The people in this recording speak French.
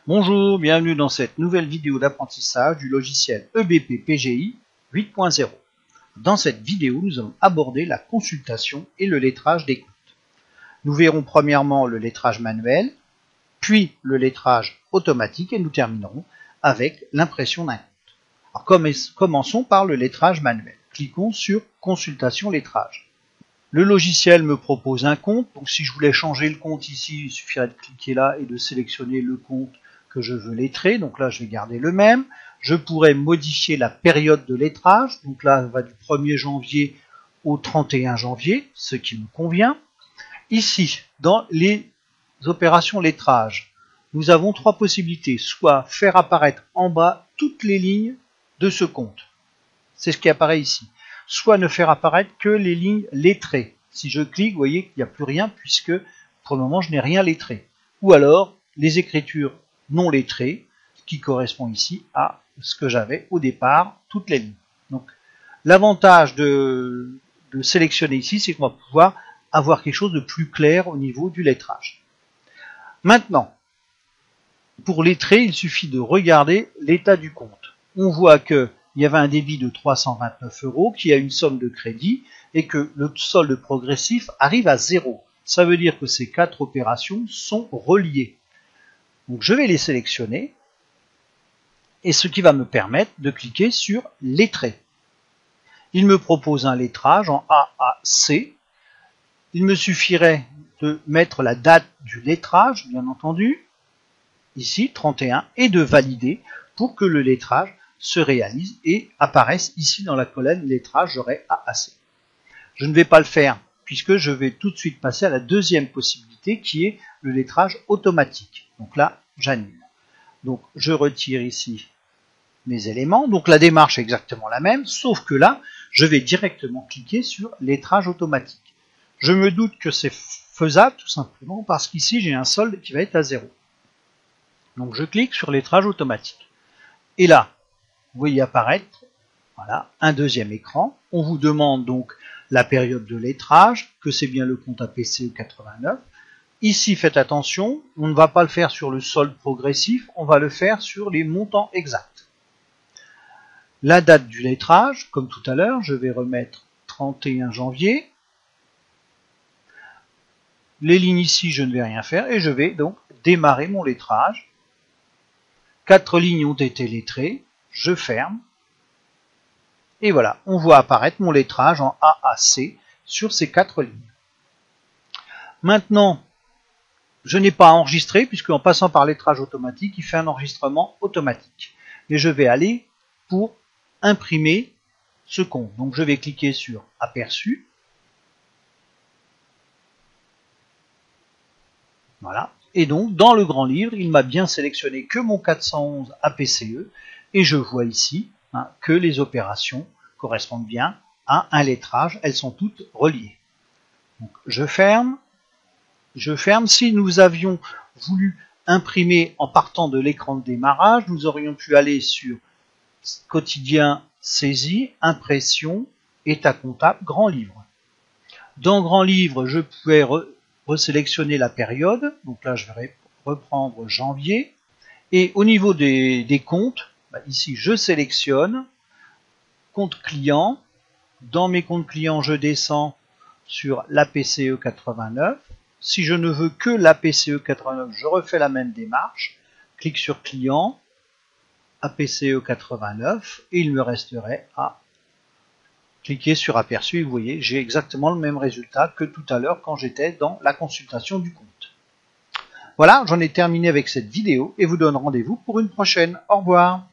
Bonjour, bienvenue dans cette nouvelle vidéo d'apprentissage du logiciel EBP PGI 8.0. Dans cette vidéo, nous allons aborder la consultation et le lettrage des comptes. Nous verrons premièrement le lettrage manuel, puis le lettrage automatique et nous terminerons avec l'impression d'un compte. Alors, commençons par le lettrage manuel. Cliquons sur Consultation lettrage. Le logiciel me propose un compte, donc si je voulais changer le compte ici, il suffirait de cliquer là et de sélectionner le compte que je veux lettrer. Donc là, je vais garder le même. Je pourrais modifier la période de lettrage. Donc là, elle va du 1er janvier au 31 janvier, ce qui me convient. Ici, dans les opérations lettrage, nous avons trois possibilités. Soit faire apparaître en bas toutes les lignes de ce compte. C'est ce qui apparaît ici. Soit ne faire apparaître que les lignes lettrées. Si je clique, vous voyez qu'il n'y a plus rien puisque pour le moment, je n'ai rien lettré. Ou alors, les écritures non lettrées, qui correspond ici à ce que j'avais au départ, toutes les lignes. Donc, l'avantage de sélectionner ici, c'est qu'on va pouvoir avoir quelque chose de plus clair au niveau du lettrage. Maintenant, pour lettrer, il suffit de regarder l'état du compte. On voit qu'il y avait un débit de 329 €, qui a une somme de crédit, et que le solde progressif arrive à 0. Ça veut dire que ces quatre opérations sont reliées. Donc je vais les sélectionner, et ce qui va me permettre de cliquer sur Lettrer. Il me propose un lettrage en AAC. Il me suffirait de mettre la date du lettrage, bien entendu, ici 31, et de valider pour que le lettrage se réalise et apparaisse ici dans la colonne lettrage, j'aurai AAC. Je ne vais pas le faire puisque je vais tout de suite passer à la deuxième possibilité qui est le lettrage automatique. Donc là, j'annule. Donc je retire ici mes éléments. Donc la démarche est exactement la même, sauf que là, je vais directement cliquer sur lettrage automatique. Je me doute que c'est faisable tout simplement parce qu'ici, j'ai un solde qui va être à 0. Donc je clique sur lettrage automatique. Et là, vous voyez apparaître voilà, un deuxième écran. On vous demande donc la période de lettrage, que c'est bien le compte APCE 89. Ici, faites attention, on ne va pas le faire sur le solde progressif, on va le faire sur les montants exacts. La date du lettrage, comme tout à l'heure, je vais remettre 31 janvier. Les lignes ici, je ne vais rien faire et je vais donc démarrer mon lettrage. 4 lignes ont été lettrées, je ferme. Et voilà, on voit apparaître mon lettrage en AAC sur ces 4 lignes. Maintenant, je n'ai pas enregistré, puisque en passant par lettrage automatique, il fait un enregistrement automatique. Mais je vais aller pour imprimer ce compte. Donc je vais cliquer sur Aperçu. Voilà. Et donc, dans le grand livre, il m'a bien sélectionné que mon 411 APCE. Et je vois ici que les opérations correspondent bien à un lettrage. Elles sont toutes reliées. Donc, je ferme. Je ferme. Si nous avions voulu imprimer en partant de l'écran de démarrage, nous aurions pu aller sur Quotidien, Saisie, Impression, État comptable, Grand livre. Dans Grand livre, je pouvais resélectionner la période. Donc là, je vais reprendre janvier. Et au niveau des comptes, ici, je sélectionne compte client. Dans mes comptes clients, je descends sur l'APCE 89. Si je ne veux que l'APCE 89, je refais la même démarche. Clique sur client, APCE 89, et il me resterait à cliquer sur aperçu. Et vous voyez, j'ai exactement le même résultat que tout à l'heure quand j'étais dans la consultation du compte. Voilà, j'en ai terminé avec cette vidéo et vous donne rendez-vous pour une prochaine. Au revoir.